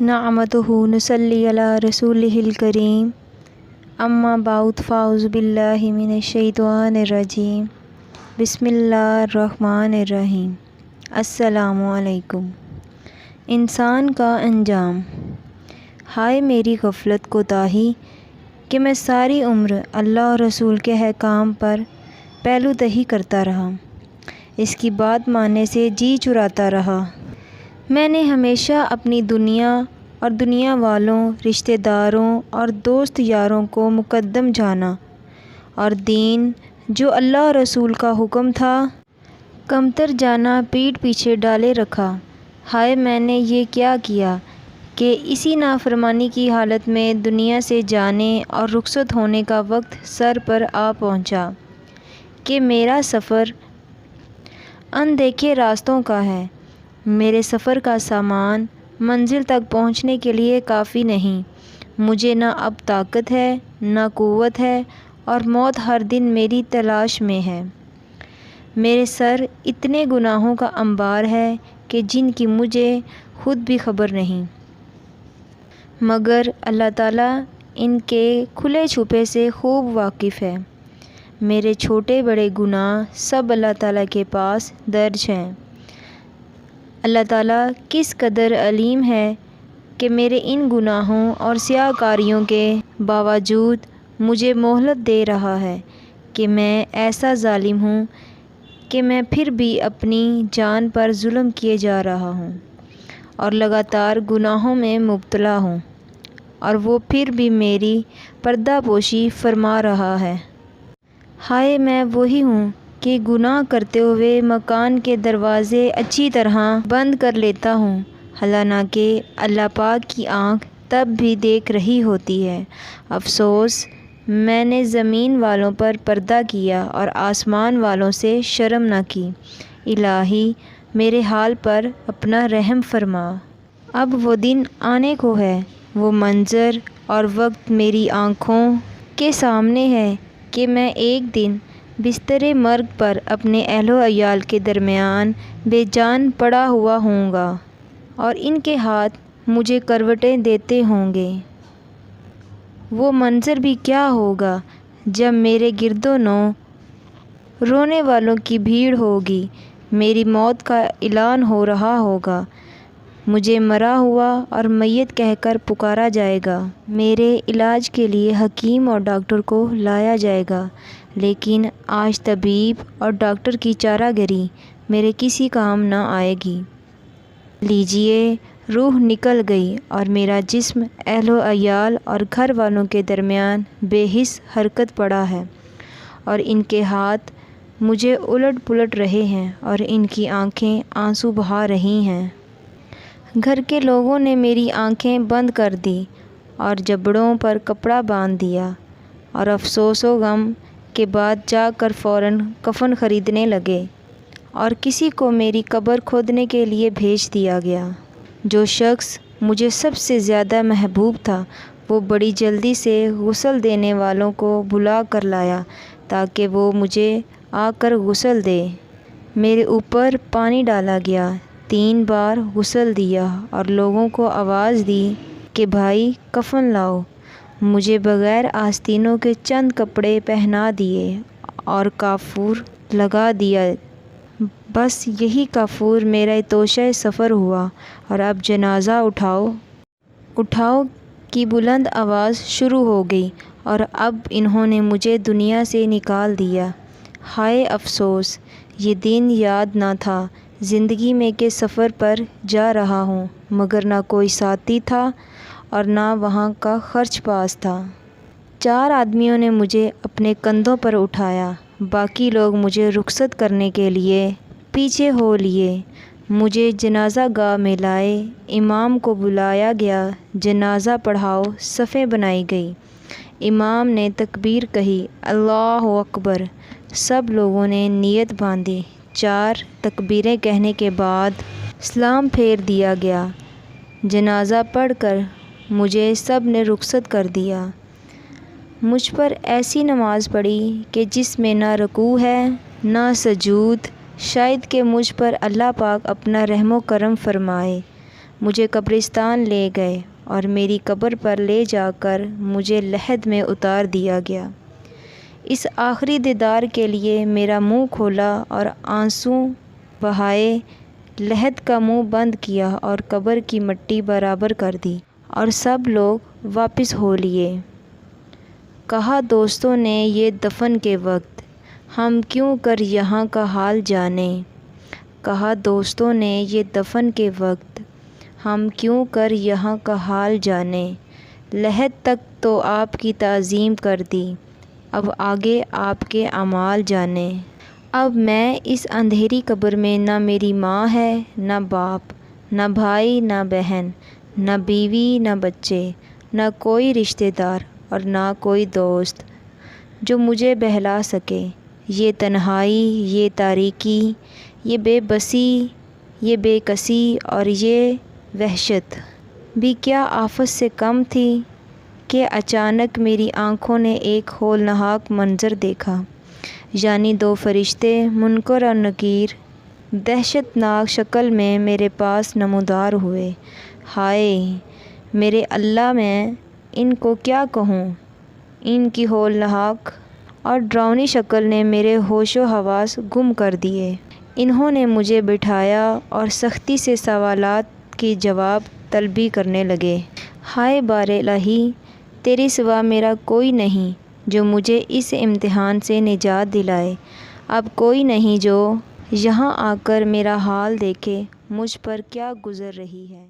नअमतुहु नुसल्ली अला रसूलिहिल करीम अम्मा बाउद फ़ाउज़ु बिल्लाहि मिनश्शैतानिर्रजीम बिस्मिल्लाहिर्रहमानिर्रहीम। अस्सलामु अलैकुम। इंसान का अंजाम। हाय मेरी गफ़लत कोताही कि मैं सारी उम्र अल्लाह और रसूल के अहकाम पर पहलू दही करता रहा, इसकी बात मानने से जी चुराता रहा। मैंने हमेशा अपनी दुनिया और दुनिया वालों, रिश्तेदारों और दोस्त यारों को मुक़द्दम जाना और दीन जो अल्लाह और रसूल का हुक्म था कमतर जाना पीठ पीछे डाले रखा। हाय मैंने ये क्या किया कि इसी नाफरमानी की हालत में दुनिया से जाने और रुखसत होने का वक्त सर पर आ पहुंचा कि मेरा सफ़र अनदेखे रास्तों का है। मेरे सफ़र का सामान मंजिल तक पहुंचने के लिए काफ़ी नहीं। मुझे ना अब ताकत है, ना क़ुव्वत है और मौत हर दिन मेरी तलाश में है। मेरे सर इतने गुनाहों का अंबार है कि जिनकी मुझे खुद भी खबर नहीं, मगर अल्लाह ताला इनके खुले छुपे से खूब वाकिफ़ है। मेरे छोटे बड़े गुनाह सब अल्लाह ताला के पास दर्ज हैं। अल्लाह ताला किस कदर अलीम है कि मेरे इन गुनाहों और स्याहकारियों के बावजूद मुझे मोहलत दे रहा है कि मैं ऐसा ज़ालिम हूँ कि मैं फिर भी अपनी जान पर जुल्म किए जा रहा हूँ और लगातार गुनाहों में मुब्तला हूँ, और वो फिर भी मेरी पर्दापोशी फरमा रहा है। हाय मैं वही हूँ कि गुनाह करते हुए मकान के दरवाज़े अच्छी तरह बंद कर लेता हूँ, हालांकि अल्लाह पाक की आँख तब भी देख रही होती है। अफ़सोस मैंने ज़मीन वालों पर पर्दा किया और आसमान वालों से शर्म न की। इलाही मेरे हाल पर अपना रहम फरमा। अब वो दिन आने को है, वो मंज़र और वक्त मेरी आँखों के सामने है कि मैं एक दिन बिस्तरे मर्ग पर अपने अहलो अयाल के दरमियान बेजान पड़ा हुआ होऊंगा और इनके हाथ मुझे करवटें देते होंगे। वो मंज़र भी क्या होगा जब मेरे गिरदोनो रोने वालों की भीड़ होगी। मेरी मौत का ऐलान हो रहा होगा, मुझे मरा हुआ और मैयत कहकर पुकारा जाएगा। मेरे इलाज के लिए हकीम और डॉक्टर को लाया जाएगा, लेकिन आज तबीब और डॉक्टर की चारागरी मेरे किसी काम न आएगी। लीजिए रूह निकल गई और मेरा जिस्म अहलो अयाल और घर वालों के दरमियान बेहिस हरकत पड़ा है, और इनके हाथ मुझे उलट पुलट रहे हैं और इनकी आंखें आंसू बहा रही हैं। घर के लोगों ने मेरी आंखें बंद कर दी और जबड़ों पर कपड़ा बांध दिया, और अफसोस व गम के बाद जाकर फ़ौरन कफ़न ख़रीदने लगे और किसी को मेरी कब्र खोदने के लिए भेज दिया गया। जो शख्स मुझे सबसे ज़्यादा महबूब था वो बड़ी जल्दी से गुस्ल देने वालों को बुला कर लाया ताकि वो मुझे आकर गुस्ल दे। मेरे ऊपर पानी डाला गया, 3 बार गुस्ल दिया और लोगों को आवाज़ दी कि भाई कफ़न लाओ। मुझे बग़ैर आस्तीनों के चंद कपड़े पहना दिए और काफूर लगा दिया। बस यही काफूर मेरा तोशे सफ़र हुआ, और अब जनाज़ा उठाओ उठाओ की बुलंद आवाज़ शुरू हो गई, और अब इन्होंने मुझे दुनिया से निकाल दिया। हाय अफ़सोस, ये दिन याद ना था ज़िंदगी में के सफ़र पर जा रहा हूँ, मगर ना कोई साथी था और ना वहाँ का खर्च पास था। 4 आदमियों ने मुझे अपने कंधों पर उठाया, बाकी लोग मुझे रुखसत करने के लिए पीछे हो लिए। मुझे जनाज़ा गाह में लाए, इमाम को बुलाया गया, जनाज़ा पढ़ाओ, सफ़ें बनाई गई। इमाम ने तकबीर कही, अल्लाहु अकबर। सब लोगों ने नियत बांधी। 4 तकबीरें कहने के बाद सलाम फेर दिया गया। जनाज़ा पढ़कर मुझे सब ने रुखसत कर दिया। मुझ पर ऐसी नमाज़ पढ़ी कि जिसमें ना रुकू है ना सजूद। शायद कि मुझ पर अल्लाह पाक अपना रहमो करम फरमाए। مجھے قبرستان لے گئے اور میری قبر پر لے جا کر مجھے لحد میں اتار دیا گیا۔ اس آخری دیدار کے لیے میرا منہ کھولا اور آنسو بہائے لحد کا منہ بند کیا اور قبر کی مٹی برابر کر دی اور سب لوگ واپس ہو لیے۔ کہا دوستوں نے یہ دفن کے وقت ہم کیوں کر یہاں کا حال جانیں۔ کہا دوستوں نے یہ دفن کے وقت ہم کیوں کر یہاں کا حال جانیں۔ لحد تک تو آپ کی تعظیم کر دی، اب آگے آپ کے اعمال جانیں۔ اب میں اس اندھیری قبر میں نہ میری ماں ہے، نہ باپ، نہ بھائی، نہ بہن، نہ بیوی، نہ بچے، نہ کوئی رشتہ دار اور نہ کوئی دوست جو مجھے بہلا سکے۔ یہ تنہائی، یہ تاریکی، یہ بے بسی، یہ بے کسی اور یہ وحشت بھی کیا آفت سے کم تھی کہ اچانک میری آنکھوں نے ایک ہولناک منظر دیکھا، یعنی دو فرشتے منکر اور نکیر دہشت ناک شکل میں میرے پاس نمودار ہوئے۔ ہائے میرے اللہ، میں ان کو کیا کہوں؟ ان کی ہولناک اور ڈراؤنی شکل نے میرے ہوش و حواس گم کر دیے۔ انہوں نے مجھے بٹھایا اور سختی سے سوالات کی جواب طلبی کرنے لگے۔ ہائے بار الہی، تیرے سوا میرا کوئی نہیں جو مجھے اس امتحان سے نجات دلائے۔ اب کوئی نہیں جو یہاں آ کر میرا حال دیکھے، مجھ پر کیا گزر رہی ہے۔